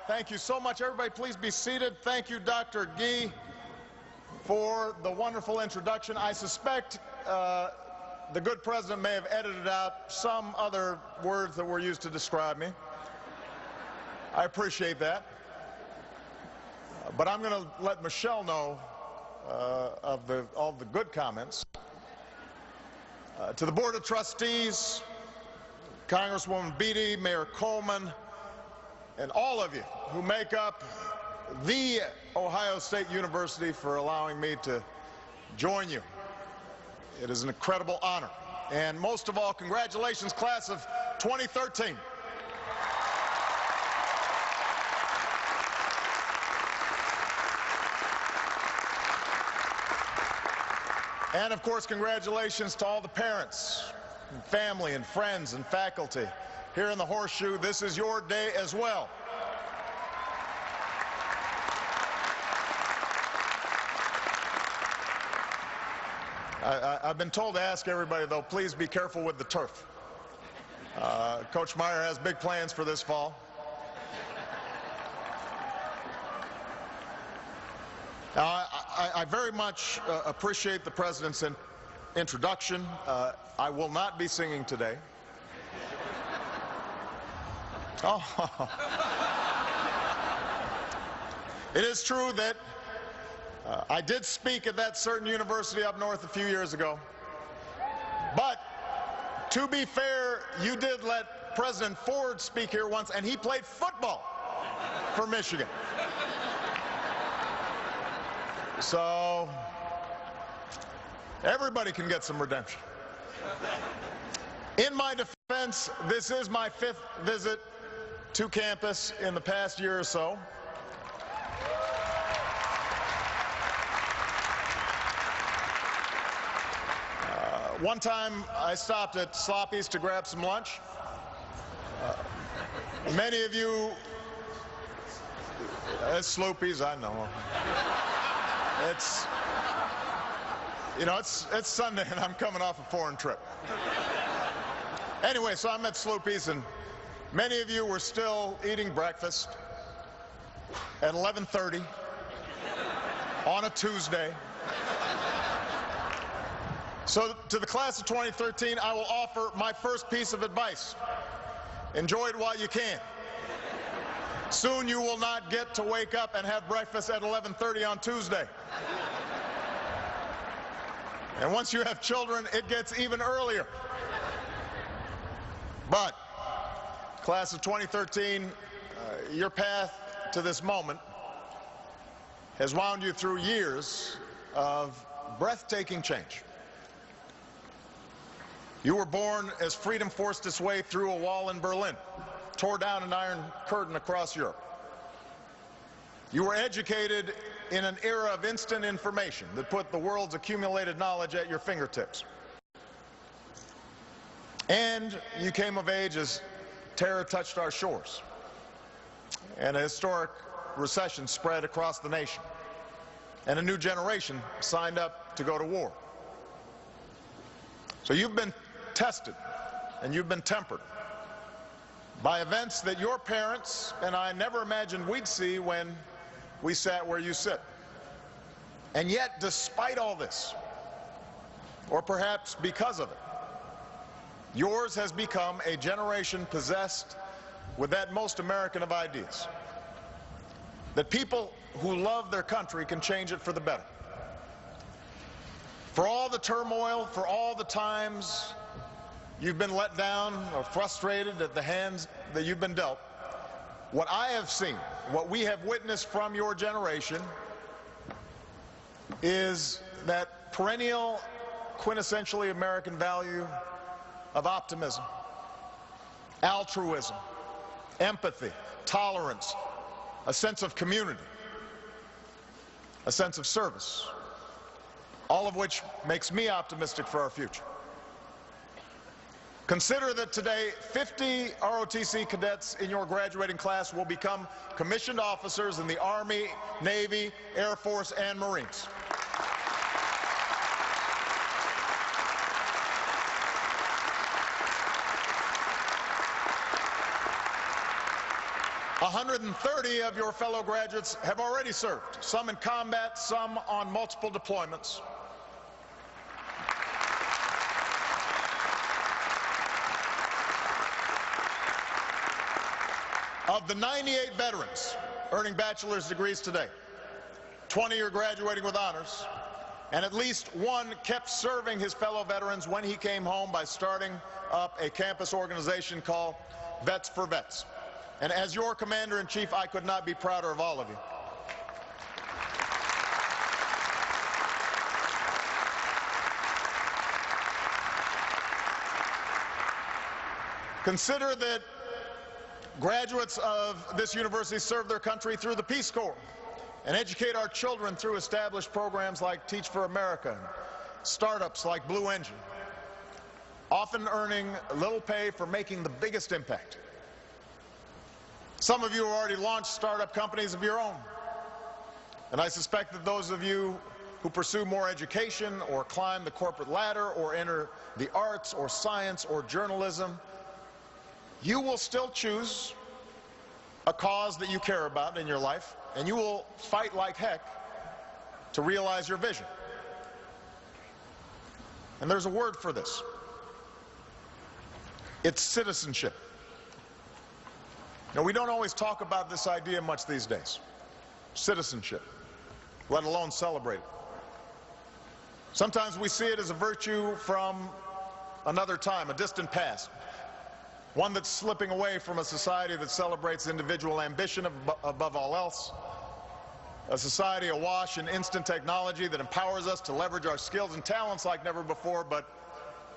Thank you so much. Everybody, please be seated. Thank you, Dr. Gee, for the wonderful introduction. I suspect the good president may have edited out some other words that were used to describe me. I appreciate that. But I'm going to let Michelle know of all the good comments. To the Board of Trustees, Congresswoman Beatty, Mayor Coleman, and all of you who make up the Ohio State University for allowing me to join you. It is an incredible honor. And most of all, congratulations, class of 2013. And of course, congratulations to all the parents, and family, and friends, and faculty. Here in the Horseshoe, this is your day as well. I've been told to ask everybody, though, please be careful with the turf. Coach Meyer has big plans for this fall. Now, I very much appreciate the president's introduction. I will not be singing today. Oh. It is true that I did speak at that certain university up north a few years ago. But to be fair, you did let President Ford speak here once, and he played football for Michigan. So everybody can get some redemption. In my defense, this is my 5th visit to campus in the past year or so. One time I stopped at Sloppy's to grab some lunch. Many of you, Sloopy's, I know. It's, you know, it's Sunday and I'm coming off a foreign trip. Anyway, so I'm at Sloopy's and many of you were still eating breakfast at 11:30 on a Tuesday. So to the class of 2013, I will offer my first piece of advice. Enjoy it while you can. Soon you will not get to wake up and have breakfast at 11:30 on Tuesday. And once you have children, it gets even earlier. But, class of 2013, your path to this moment has wound you through years of breathtaking change. You were born as freedom forced its way through a wall in Berlin, tore down an iron curtain across Europe. You were educated in an era of instant information that put the world's accumulated knowledge at your fingertips. And you came of age as terror touched our shores, and a historic recession spread across the nation, and a new generation signed up to go to war. So you've been tested, and you've been tempered by events that your parents and I never imagined we'd see when we sat where you sit. And yet, despite all this, or perhaps because of it, yours has become a generation possessed with that most American of ideas, that people who love their country can change it for the better. For all the turmoil, for all the times you've been let down or frustrated at the hands that you've been dealt, what I have seen, what we have witnessed from your generation, is that perennial, quintessentially American value of optimism, altruism, empathy, tolerance, a sense of community, a sense of service, all of which makes me optimistic for our future. Consider that today 50 ROTC cadets in your graduating class will become commissioned officers in the Army, Navy, Air Force, and Marines. 130 of your fellow graduates have already served, some in combat, some on multiple deployments. Of the 98 veterans earning bachelor's degrees today, 20 are graduating with honors, and at least one kept serving his fellow veterans when he came home by starting up a campus organization called Vets for Vets. And as your Commander-in-Chief, I could not be prouder of all of you. Consider that graduates of this university serve their country through the Peace Corps and educate our children through established programs like Teach for America and startups like Blue Engine, often earning little pay for making the biggest impact. Some of you have already launched startup companies of your own, and I suspect that those of you who pursue more education or climb the corporate ladder or enter the arts or science or journalism, you will still choose a cause that you care about in your life, and you will fight like heck to realize your vision. And there's a word for this. It's citizenship. Now, we don't always talk about this idea much these days. Citizenship, let alone celebrate it. Sometimes we see it as a virtue from another time, a distant past. One that's slipping away from a society that celebrates individual ambition above all else, a society awash in instant technology that empowers us to leverage our skills and talents like never before, but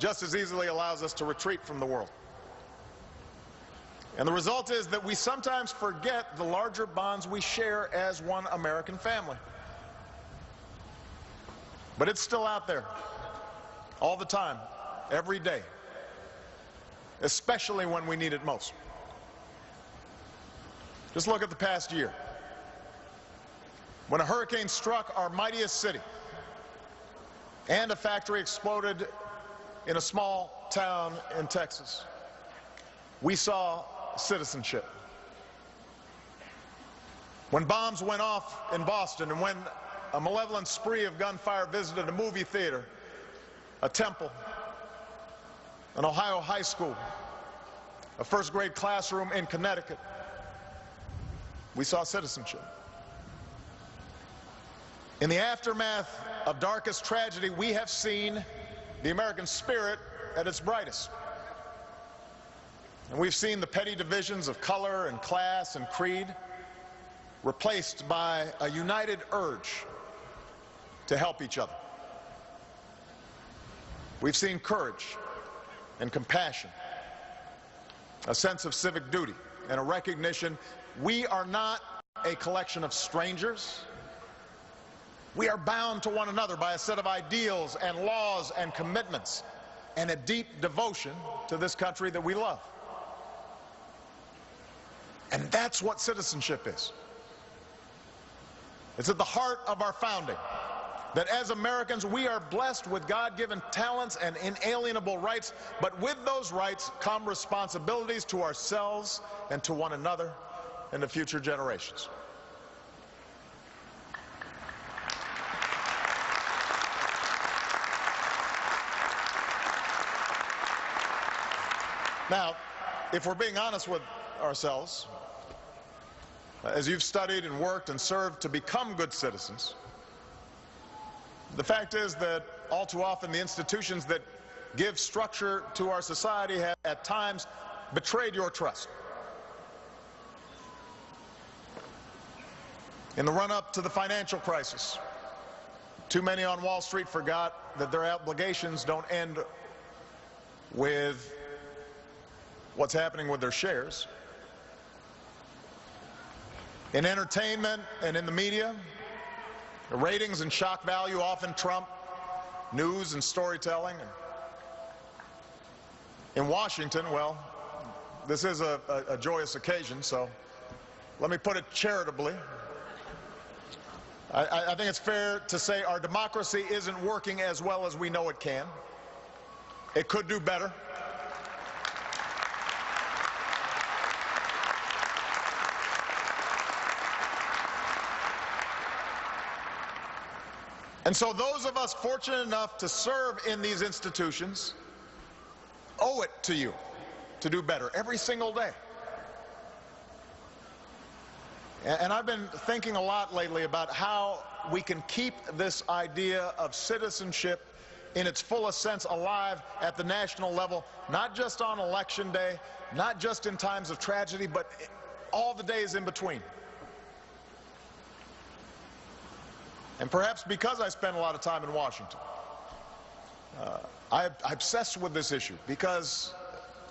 just as easily allows us to retreat from the world. And the result is that we sometimes forget the larger bonds we share as one American family. But it's still out there, all the time, every day, especially when we need it most. Just look at the past year. When a hurricane struck our mightiest city and a factory exploded in a small town in Texas, we saw citizenship. When bombs went off in Boston and when a malevolent spree of gunfire visited a movie theater, a temple, an Ohio high school, a first-grade classroom in Connecticut, we saw citizenship. In the aftermath of darkest tragedy, we have seen the American spirit at its brightest. And we've seen the petty divisions of color and class and creed replaced by a united urge to help each other. We've seen courage and compassion, a sense of civic duty, and a recognition we are not a collection of strangers. We are bound to one another by a set of ideals and laws and commitments and a deep devotion to this country that we love. And that's what citizenship is. It's at the heart of our founding, that as Americans we are blessed with God-given talents and inalienable rights, but with those rights come responsibilities to ourselves and to one another and to future generations. Now, if we're being honest with ourselves, as you've studied and worked and served to become good citizens, the fact is that all too often the institutions that give structure to our society have at times betrayed your trust. In the run-up to the financial crisis, too many on Wall Street forgot that their obligations don't end with what's happening with their shares. In entertainment and in the media, the ratings and shock value often trump news and storytelling. In Washington, well, this is a joyous occasion, so let me put it charitably. I think it's fair to say our democracy isn't working as well as we know it can. It could do better. And so those of us fortunate enough to serve in these institutions owe it to you to do better every single day. And I've been thinking a lot lately about how we can keep this idea of citizenship in its fullest sense alive at the national level, not just on election day, not just in times of tragedy, but all the days in between. And perhaps because I spend a lot of time in Washington, I obsess with this issue because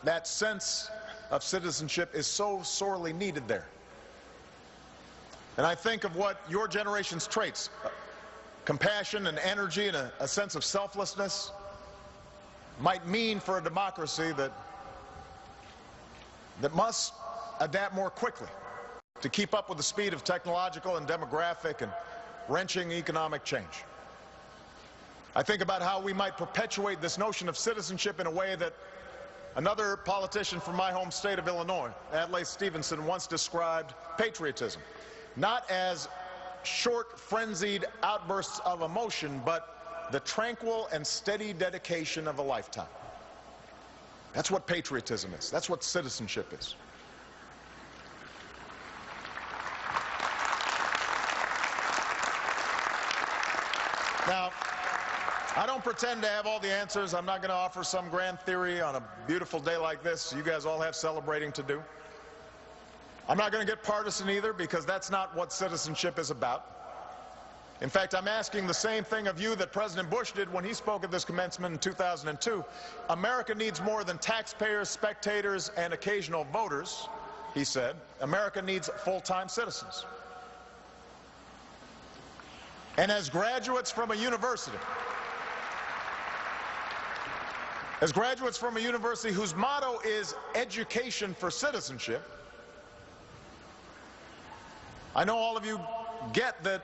that sense of citizenship is so sorely needed there. And I think of what your generation's traits, compassion and energy and a sense of selflessness, might mean for a democracy that must adapt more quickly to keep up with the speed of technological and demographic and wrenching economic change. I think about how we might perpetuate this notion of citizenship in a way that another politician from my home state of Illinois, Adlai Stevenson, once described patriotism. Not as short, frenzied outbursts of emotion, but the tranquil and steady dedication of a lifetime. That's what patriotism is. That's what citizenship is. Now, I don't pretend to have all the answers. I'm not going to offer some grand theory on a beautiful day like this. You guys all have celebrating to do. I'm not going to get partisan either, because that's not what citizenship is about. In fact, I'm asking the same thing of you that President Bush did when he spoke at this commencement in 2002. America needs more than taxpayers, spectators, and occasional voters, he said. America needs full-time citizens. And as graduates from a university, whose motto is education for citizenship, I know all of you get that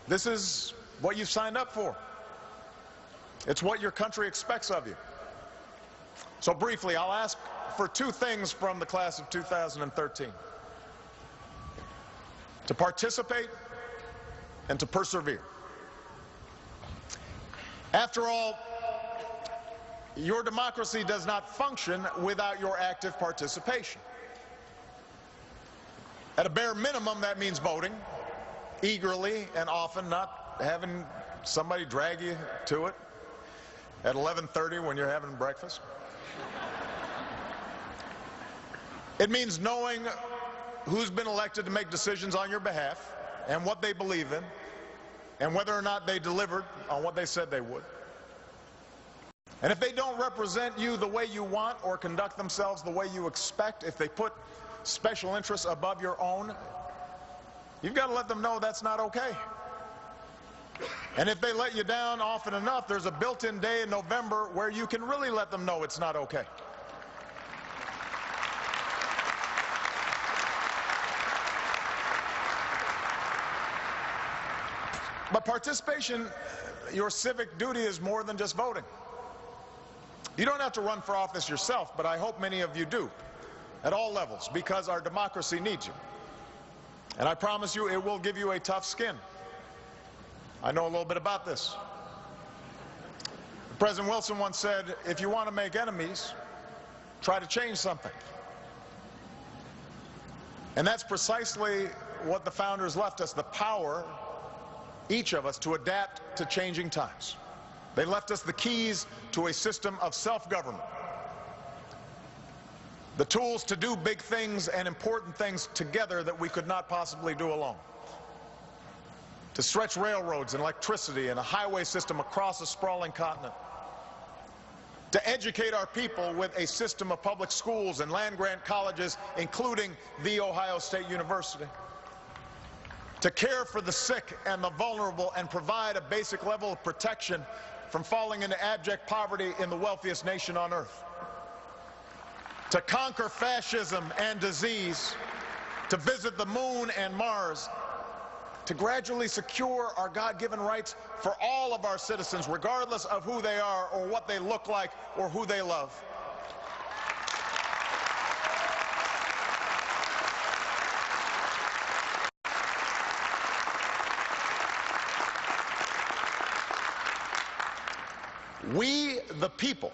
this is what you've signed up for. It's what your country expects of you. So briefly, I'll ask for two things from the class of 2013: to participate and to persevere. After all, your democracy does not function without your active participation. At a bare minimum, that means voting eagerly and often, not having somebody drag you to it at 11:30 when you're having breakfast. It means knowing who's been elected to make decisions on your behalf and what they believe in and whether or not they delivered on what they said they would. And if they don't represent you the way you want or conduct themselves the way you expect, if they put special interests above your own, you've got to let them know that's not okay. And if they let you down often enough, there's a built-in day in November where you can really let them know it's not okay. But participation, your civic duty, is more than just voting. You don't have to run for office yourself, but I hope many of you do, at all levels, because our democracy needs you. And I promise you, it will give you a tough skin. I know a little bit about this. President Wilson once said, if you want to make enemies, try to change something. And that's precisely what the founders left us, the power, each of us, to adapt to changing times. They left us the keys to a system of self-government, the tools to do big things and important things together that we could not possibly do alone, to stretch railroads and electricity and a highway system across a sprawling continent, to educate our people with a system of public schools and land-grant colleges, including The Ohio State University, to care for the sick and the vulnerable and provide a basic level of protection from falling into abject poverty in the wealthiest nation on earth, to conquer fascism and disease, to visit the moon and Mars, to gradually secure our God-given rights for all of our citizens, regardless of who they are or what they look like or who they love. We, the people,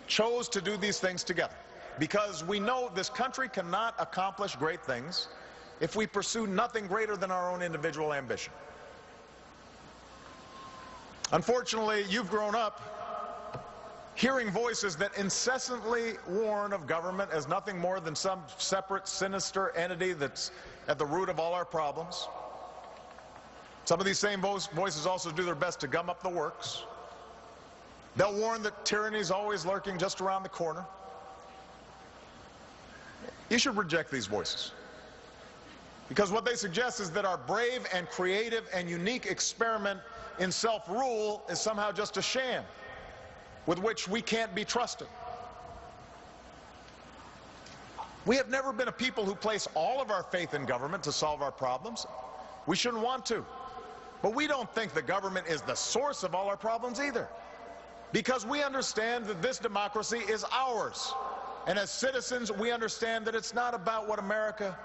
chose to do these things together because we know this country cannot accomplish great things if we pursue nothing greater than our own individual ambition. Unfortunately, you've grown up hearing voices that incessantly warn of government as nothing more than some separate, sinister entity that's at the root of all our problems. Some of these same voices also do their best to gum up the works. They'll warn that tyranny is always lurking just around the corner. You should reject these voices, because what they suggest is that our brave and creative and unique experiment in self-rule is somehow just a sham with which we can't be trusted. We have never been a people who place all of our faith in government to solve our problems. We shouldn't want to. But we don't think the government is the source of all our problems either, because we understand that this democracy is ours. And as citizens, we understand that it's not about what America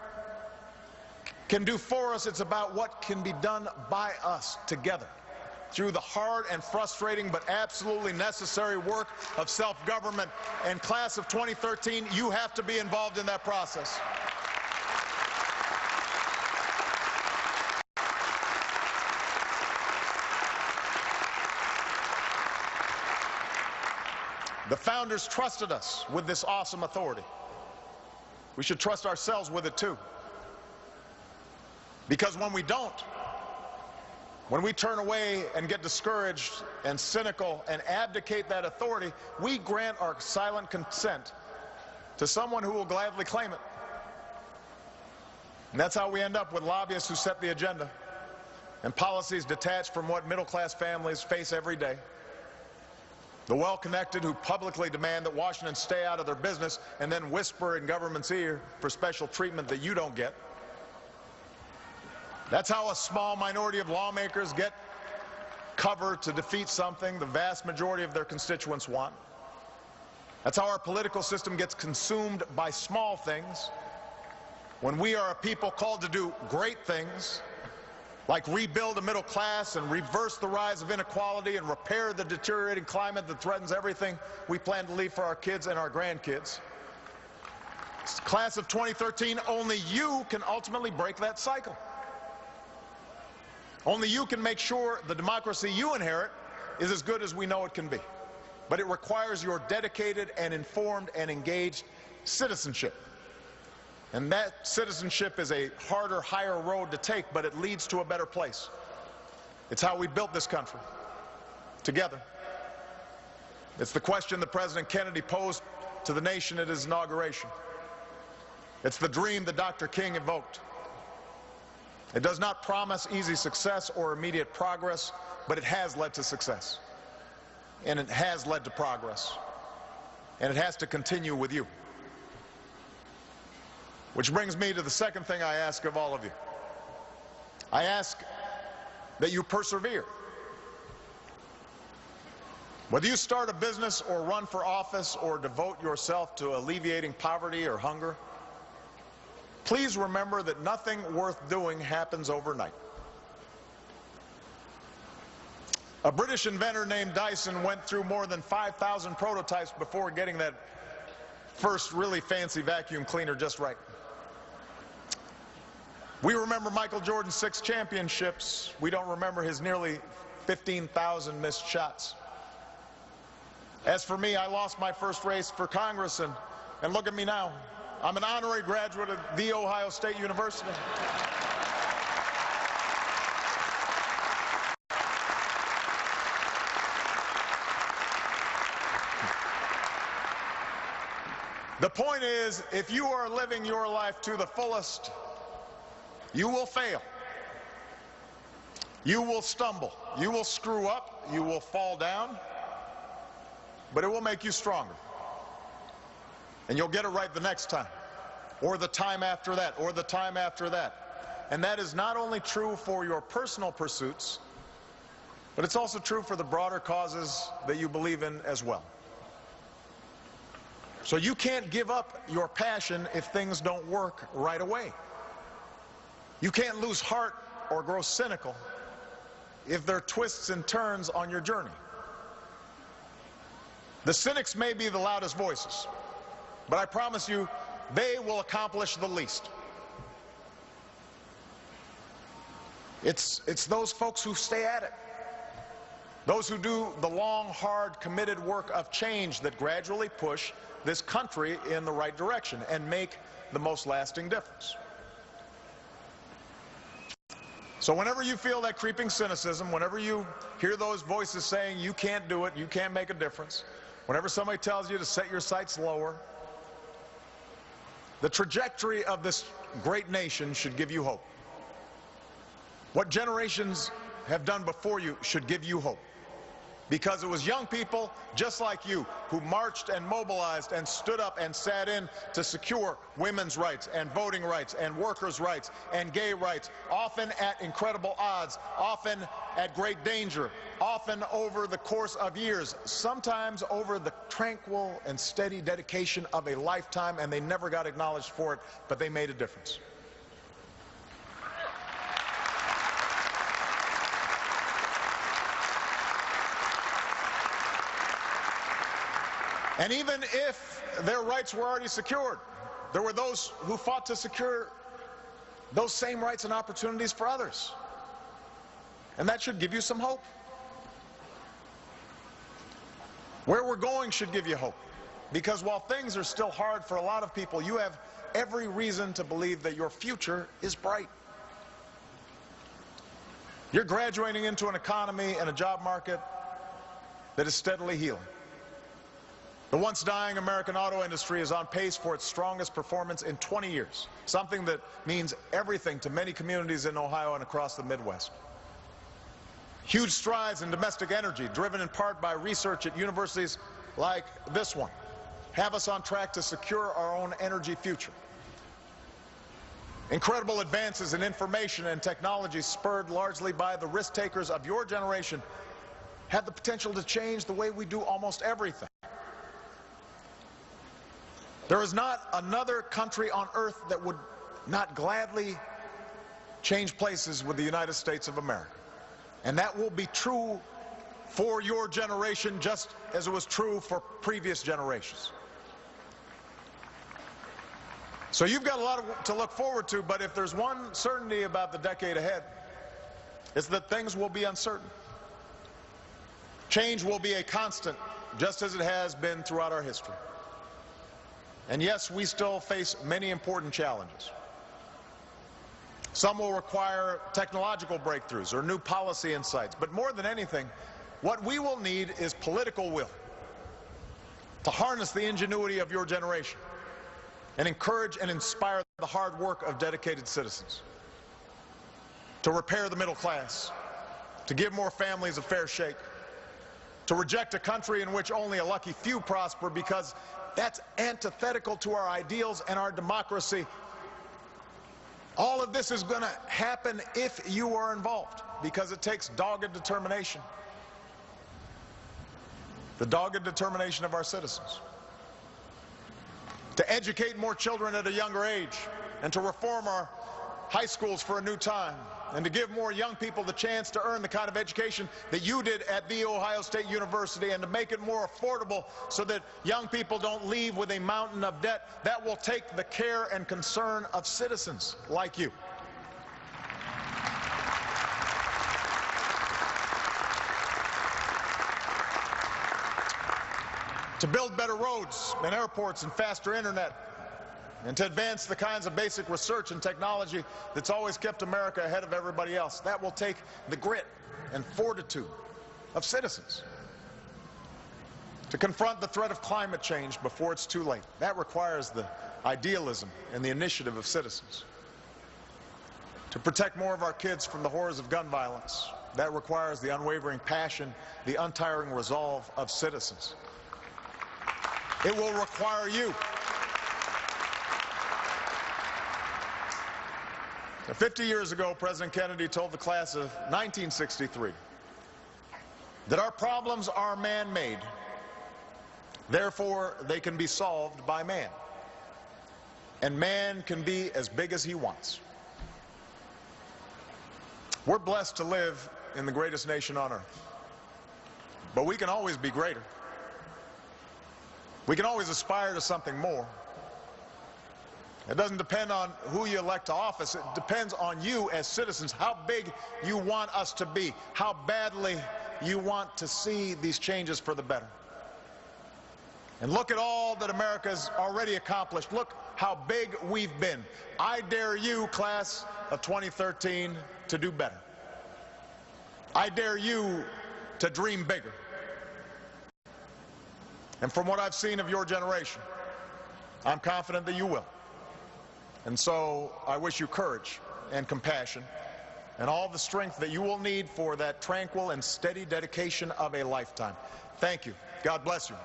can do for us, it's about what can be done by us together through the hard and frustrating but absolutely necessary work of self-government. And class of 2013, you have to be involved in that process. The founders trusted us with this awesome authority. We should trust ourselves with it too. Because when we don't, when we turn away and get discouraged and cynical and abdicate that authority, we grant our silent consent to someone who will gladly claim it. And that's how we end up with lobbyists who set the agenda and policies detached from what middle-class families face every day. The well-connected who publicly demand that Washington stay out of their business and then whisper in government's ear for special treatment that you don't get. That's how a small minority of lawmakers get cover to defeat something the vast majority of their constituents want. That's how our political system gets consumed by small things, when we are a people called to do great things, like rebuild a middle class and reverse the rise of inequality and repair the deteriorating climate that threatens everything we plan to leave for our kids and our grandkids. Class of 2013, only you can ultimately break that cycle. Only you can make sure the democracy you inherit is as good as we know it can be. But it requires your dedicated and informed and engaged citizenship. And that citizenship is a harder, higher road to take, but it leads to a better place. It's how we built this country, together. It's the question that President Kennedy posed to the nation at his inauguration. It's the dream that Dr. King evoked. It does not promise easy success or immediate progress, but it has led to success. And it has led to progress. And it has to continue with you. Which brings me to the second thing I ask of all of you. I ask that you persevere. Whether you start a business or run for office or devote yourself to alleviating poverty or hunger, please remember that nothing worth doing happens overnight. A British inventor named Dyson went through more than 5,000 prototypes before getting that first really fancy vacuum cleaner just right. We remember Michael Jordan's 6 championships. We don't remember his nearly 15,000 missed shots. As for me, I lost my first race for Congress, and look at me now. I'm an honorary graduate of The Ohio State University. The point is, if you are living your life to the fullest, you will fail. You will stumble. You will screw up. You will fall down. But it will make you stronger. And you'll get it right the next time, or the time after that, or the time after that. And that is not only true for your personal pursuits, but it's also true for the broader causes that you believe in as well. So you can't give up your passion if things don't work right away. You can't lose heart or grow cynical if there are twists and turns on your journey. The cynics may be the loudest voices, but I promise you, they will accomplish the least. It's those folks who stay at it, those who do the long, hard, committed work of change that gradually push this country in the right direction and make the most lasting difference. So whenever you feel that creeping cynicism, whenever you hear those voices saying you can't do it, you can't make a difference, whenever somebody tells you to set your sights lower, the trajectory of this great nation should give you hope. What generations have done before you should give you hope. Because it was young people just like you who marched and mobilized and stood up and sat in to secure women's rights and voting rights and workers' rights and gay rights, often at incredible odds, often at great danger, often over the course of years, sometimes over the tranquil and steady dedication of a lifetime, and they never got acknowledged for it, but they made a difference. And even if their rights were already secured, there were those who fought to secure those same rights and opportunities for others. And that should give you some hope. Where we're going should give you hope. Because while things are still hard for a lot of people, you have every reason to believe that your future is bright. You're graduating into an economy and a job market that is steadily healing. The once dying American auto industry is on pace for its strongest performance in 20 years, something that means everything to many communities in Ohio and across the Midwest. Huge strides in domestic energy, driven in part by research at universities like this one, have us on track to secure our own energy future. Incredible advances in information and technology, spurred largely by the risk takers of your generation, have the potential to change the way we do almost everything. There is not another country on earth that would not gladly change places with the United States of America. And that will be true for your generation just as it was true for previous generations. So you've got a lot to look forward to, but if there's one certainty about the decade ahead, it's that things will be uncertain. Change will be a constant, just as it has been throughout our history. And yes, we still face many important challenges. Some will require technological breakthroughs or new policy insights. But more than anything, what we will need is political will to harness the ingenuity of your generation and encourage and inspire the hard work of dedicated citizens, to repair the middle class, to give more families a fair shake, to reject a country in which only a lucky few prosper, because that's antithetical to our ideals and our democracy. All of this is going to happen if you are involved, because it takes dogged determination. The dogged determination of our citizens to educate more children at a younger age and to reform our high schools for a new time, and to give more young people the chance to earn the kind of education that you did at The Ohio State University, and to make it more affordable so that young people don't leave with a mountain of debt. That will take the care and concern of citizens like you. To build better roads and airports and faster internet, and to advance the kinds of basic research and technology that's always kept America ahead of everybody else. That will take the grit and fortitude of citizens. To confront the threat of climate change before it's too late. That requires the idealism and the initiative of citizens. To protect more of our kids from the horrors of gun violence. That requires the unwavering passion, the untiring resolve of citizens. It will require you. 50 years ago, President Kennedy told the class of 1963 that our problems are man-made, therefore they can be solved by man, and man can be as big as he wants. We're blessed to live in the greatest nation on earth, but we can always be greater. We can always aspire to something more. It doesn't depend on who you elect to office. It depends on you as citizens, how big you want us to be, how badly you want to see these changes for the better. And look at all that America's already accomplished. Look how big we've been. I dare you, class of 2013, to do better. I dare you to dream bigger. And from what I've seen of your generation, I'm confident that you will. And so I wish you courage and compassion and all the strength that you will need for that tranquil and steady dedication of a lifetime. Thank you. God bless you.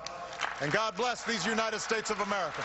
And God bless these United States of America.